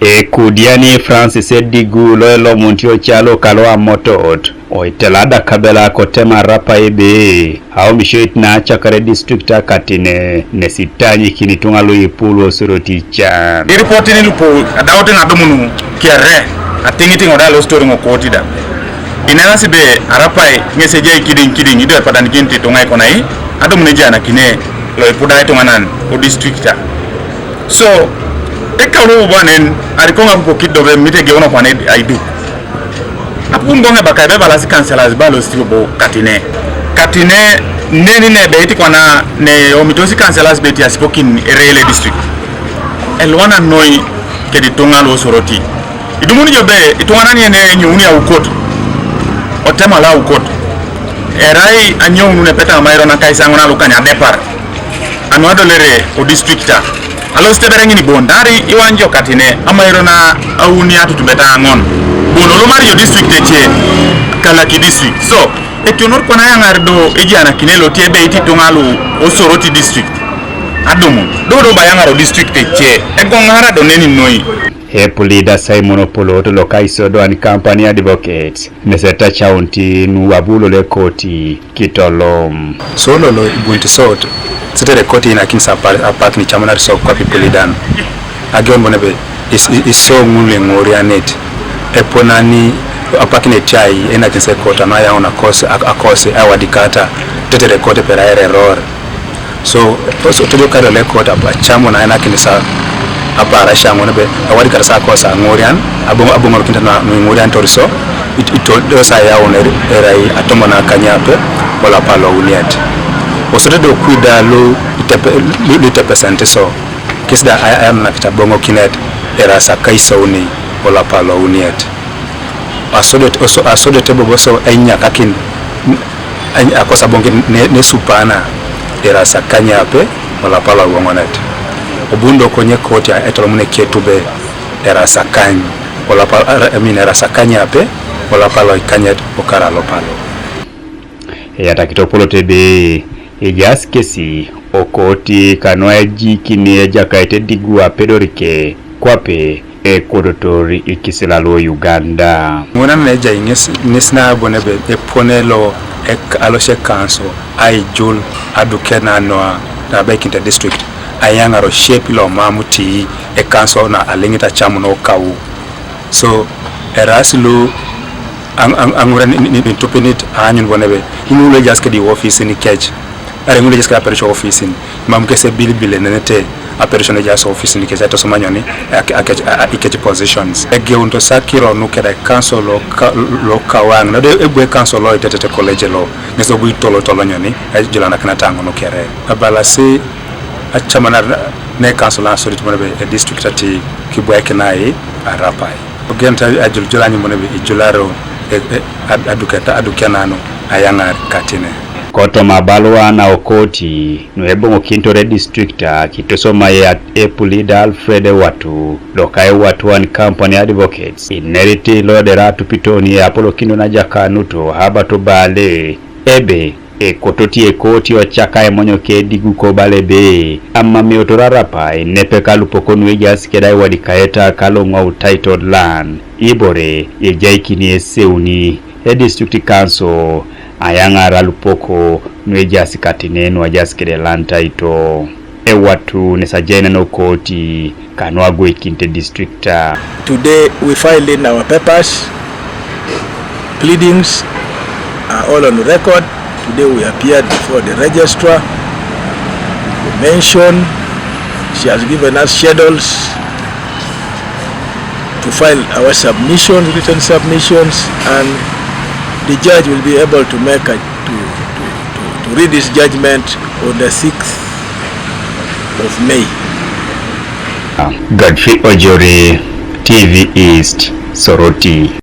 E kudiani Francis Edigu loelo muntio chalo kalwa motot o itelada kabela kotema rapa ebe hao mishoit na chakare district Katine nesitanyi kinitunga lo Akodar Soroti chan. I reporti ni lupo adawte na domunu kiare atingiti ngoda lo story okooti da. Inana sibe arapai ngeseje kiding ido padan kinti tunga ikonai adomune jana kine lo ipudai tunganan o district. So ekalo banen arikonga mpokido be mitege ono kwane aidu apungonge bakabe balasi cancelers balo stibo Katine neni ne beti kwana ne omitosi cancelers beti asipokin erele district elwana noi kedi tongalo Soroti idumuni jobe itongana ni ne nyuni ya ukot otema la ukot erai anyo nune peta mairo na kaisa ngona lukanya depart anwado lere o districta alo stebere ngini bondari iwanjo Katine amairo na auni atutubeta ngon bono lo mari yo district etie kala ki district so etionor kona yangardo ejana kinelo tiebe iti tongalo o Soroti district adomo do bayangaro district etie egongara do neni noi Hepu leader Simon Poloto lokaiso do an company advocates neseta chaunti nuwabulo le koti kitolom so lo bunti sort sitere koti ina kinsa apart ni chamana so kwa people leader agion bonebe is so ngule ngorianet eponani apakine chai ena kinse kota na ya ona akose awadikata tetere kote pera error so todo karo le kota chamo na ena kinsa apara shango nebe awadi karasa kosa ngorian abongor kintana ngorian torso ito sa ya ona erai atomona kanyape wala palo uniat osote do kuida lo itepe sente so kisda I am na kitabongo kinet era sakaisa uni wala palo uniat asode tebo boso enya kakin akosa bonge ne supana era sakanya ape wala palo wongonet obundo konye koti etolomune ketube era sakany wala palo era sakanya ape wala palo ikanyet okara lo palo yata kitopolo tebe ejaskesi okooti kanoaji kini jakaite digua pedorike kwape ekodotori ikisilalo Uganda mona neja inges nesna bonebe eponelo aloshe kanso aijul adukena noa na Bekinta district ayangaro shape lo mamuti kanso na alingita chamuno kawu so eraslu angura ni tupinit anyun bonebe inulo jaske di office ni kej are ngule jaske operation office ni mamke se bilibile nenete operation jas office ni kej to somanyoni akech positions egeunto sakiro nukere council lo kawang na de egwe council lo itete college lo neso bu tolo nyoni ajulana kana tango nukere abalase achamana ne council la Soroti bonebe district ati kibweke nayi arapai ogenta ajulani bonebe ijularo adukenano ayanga Katine koto mabalwa na okooti nwebongo kintore district kitosoma ya Hepu leader Alfred watu lokae watu an company advocates ineriti lodera tupitoni apolo kino na jakanuto haba to bale ebe kototi ekoti ochakae monyoke diguko balebe amma miotorarapa nepeka lupoko nwejas kedai wadikaeta kalongwa titled land ibore ejaikini eseuni district council ayangara lupoko nwejas Katine nwajas kede land title watu nesajena no koti kanwago ikinte district. Today we filed in our papers, pleadings are all on record. Today we appeared before the registrar. We mentioned she has given us schedules to file our submissions, written submissions, and the judge will be able to make to read his judgment on the 6th of May. Godfrey Ojore, TV East, Soroti.